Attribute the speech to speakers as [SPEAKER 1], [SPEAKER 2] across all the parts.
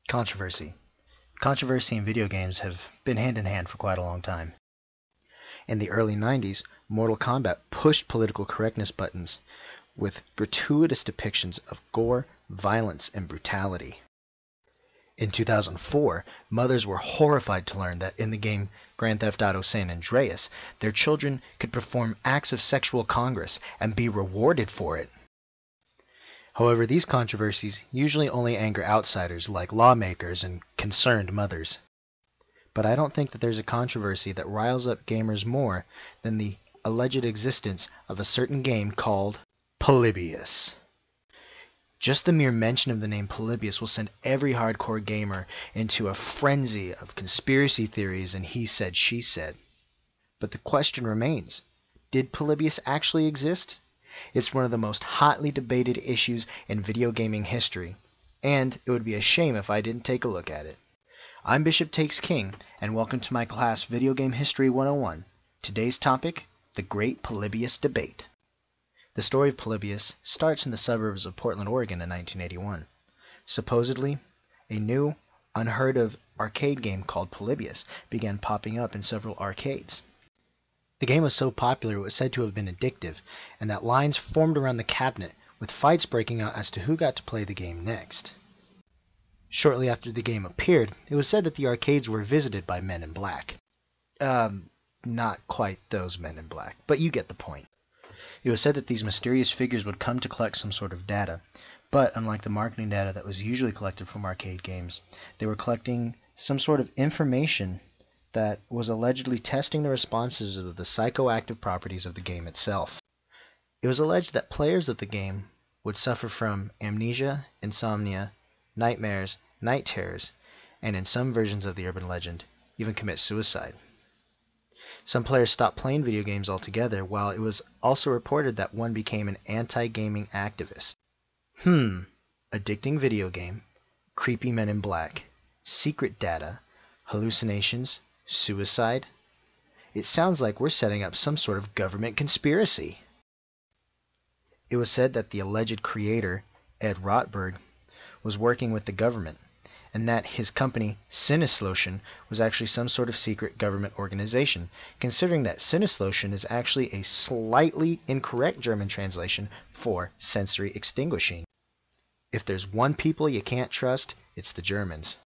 [SPEAKER 1] Controversy. Controversy in video games have been hand in hand for quite a long time. In the early 90s, Mortal Kombat pushed political correctness buttons with gratuitous depictions of gore, violence, and brutality. In 2004, mothers were horrified to learn that in the game Grand Theft Auto San Andreas, their children could perform acts of sexual congress and be rewarded for it. However, these controversies usually only anger outsiders like lawmakers and concerned mothers. But I don't think that there's a controversy that riles up gamers more than the alleged existence of a certain game called Polybius. Just the mere mention of the name Polybius will send every hardcore gamer into a frenzy of conspiracy theories and he said, she said. But the question remains, did Polybius actually exist? It's one of the most hotly debated issues in video gaming history, and it would be a shame if I didn't take a look at it. I'm Bishop Takes King, and welcome to my class Video Game History 101. Today's topic, the Great Polybius Debate. The story of Polybius starts in the suburbs of Portland, Oregon in 1981. Supposedly, a new, unheard-of arcade game called Polybius began popping up in several arcades. The game was so popular it was said to have been addictive, and that lines formed around the cabinet, with fights breaking out as to who got to play the game next. Shortly after the game appeared, it was said that the arcades were visited by men in black. Not quite those men in black, but you get the point. It was said that these mysterious figures would come to collect some sort of data, but unlike the marketing data that was usually collected from arcade games, they were collecting some sort of information that was allegedly testing the responses of the psychoactive properties of the game itself. It was alleged that players of the game would suffer from amnesia, insomnia, nightmares, night terrors, and in some versions of the urban legend, even commit suicide. Some players stopped playing video games altogether, while it was also reported that one became an anti-gaming activist. Addicting video game, creepy men in black, secret data, hallucinations, suicide? It sounds like we're setting up some sort of government conspiracy. It was said that the alleged creator, Ed Rotberg, was working with the government, and that his company, Sinneslotion, was actually some sort of secret government organization, considering that Sinneslotion is actually a slightly incorrect German translation for sensory extinguishing. If there's one people you can't trust, it's the Germans.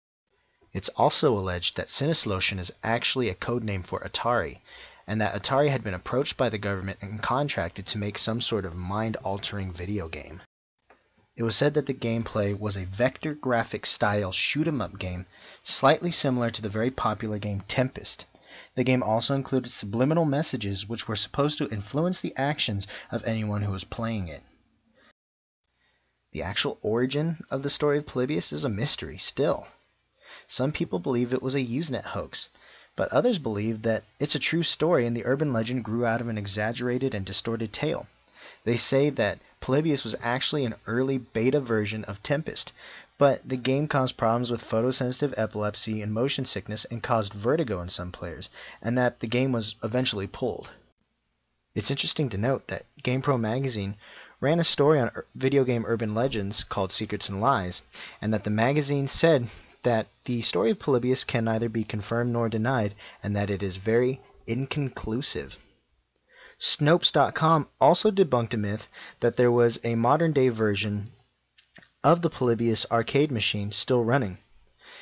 [SPEAKER 1] It's also alleged that Sinneslotion is actually a code name for Atari, and that Atari had been approached by the government and contracted to make some sort of mind-altering video game. It was said that the gameplay was a vector graphic style shoot-'em-up game, slightly similar to the very popular game Tempest. The game also included subliminal messages which were supposed to influence the actions of anyone who was playing it. The actual origin of the story of Polybius is a mystery still. Some people believe it was a Usenet hoax, but others believe that it's a true story and the urban legend grew out of an exaggerated and distorted tale. They say that Polybius was actually an early beta version of Tempest, but the game caused problems with photosensitive epilepsy and motion sickness and caused vertigo in some players, and that the game was eventually pulled. It's interesting to note that GamePro magazine ran a story on video game urban legends called Secrets and Lies, and that the magazine said that the story of Polybius can neither be confirmed nor denied, and that it is very inconclusive. Snopes.com also debunked a myth that there was a modern-day version of the Polybius arcade machine still running.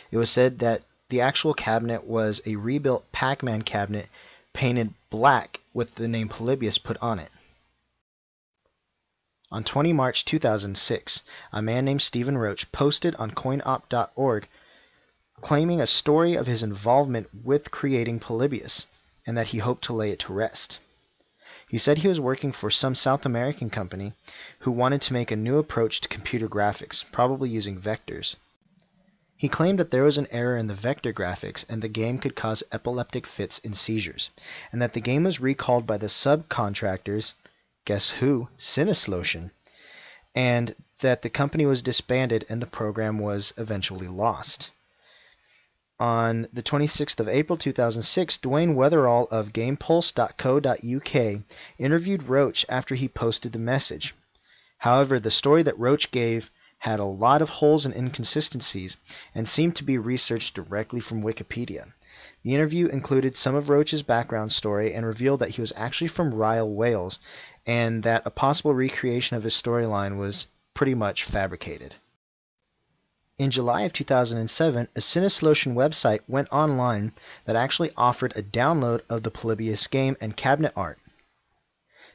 [SPEAKER 1] It was said that the actual cabinet was a rebuilt Pac-Man cabinet painted black with the name Polybius put on it. On 20 March 2006, a man named Stephen Roach posted on coinop.org claiming a story of his involvement with creating Polybius, and that he hoped to lay it to rest. He said he was working for some South American company who wanted to make a new approach to computer graphics, probably using vectors. He claimed that there was an error in the vector graphics and the game could cause epileptic fits and seizures, and that the game was recalled by the subcontractors, guess who, Sinneslotion, and that the company was disbanded and the program was eventually lost. On the 26th of April 2006, Dwayne Weatherall of GamePulse.co.uk interviewed Roach after he posted the message. However, the story that Roach gave had a lot of holes and inconsistencies and seemed to be researched directly from Wikipedia. The interview included some of Roach's background story and revealed that he was actually from Ryle, Wales, and that a possible recreation of his storyline was pretty much fabricated. In July of 2007, a Cineslotion website went online that actually offered a download of the Polybius game and cabinet art.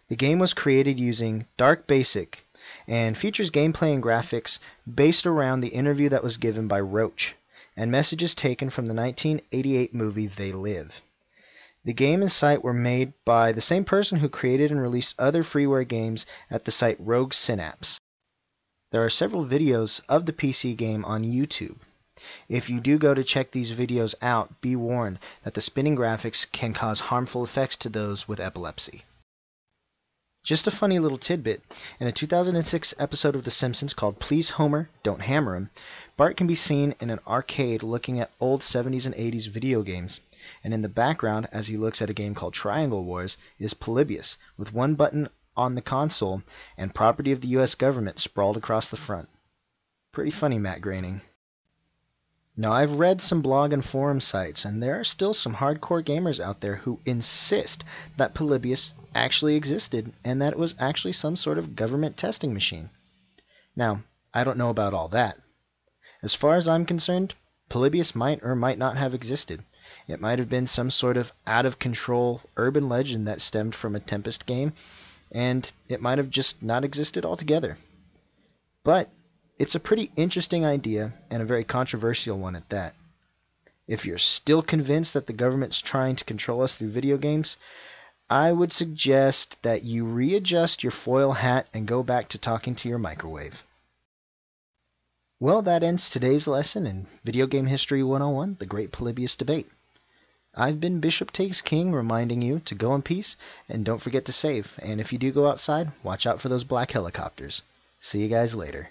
[SPEAKER 1] The game was created using Dark Basic and features gameplay and graphics based around the interview that was given by Roach and messages taken from the 1988 movie They Live. The game and site were made by the same person who created and released other freeware games at the site Rogue Synapse. There are several videos of the PC game on YouTube. If you do go to check these videos out, be warned that the spinning graphics can cause harmful effects to those with epilepsy. Just a funny little tidbit, in a 2006 episode of The Simpsons called Please Homer, Don't Hammer Him, Bart can be seen in an arcade looking at old 70s and 80s video games, and in the background, as he looks at a game called Triangle Wars, is Polybius, with one button on the console and property of the US government sprawled across the front. Pretty funny, Matt Groening. Now, I've read some blog and forum sites, and there are still some hardcore gamers out there who insist that Polybius actually existed and that it was actually some sort of government testing machine. Now, I don't know about all that. As far as I'm concerned, Polybius might or might not have existed. It might have been some sort of out-of-control urban legend that stemmed from a Tempest game, and it might have just not existed altogether. But it's a pretty interesting idea, and a very controversial one at that. If you're still convinced that the government's trying to control us through video games, I would suggest that you readjust your foil hat and go back to talking to your microwave. Well, that ends today's lesson in Video Game History 101, The Great Polybius Debate. I've been Bishop Takes King, reminding you to go in peace and don't forget to save. And if you do go outside, watch out for those black helicopters. See you guys later.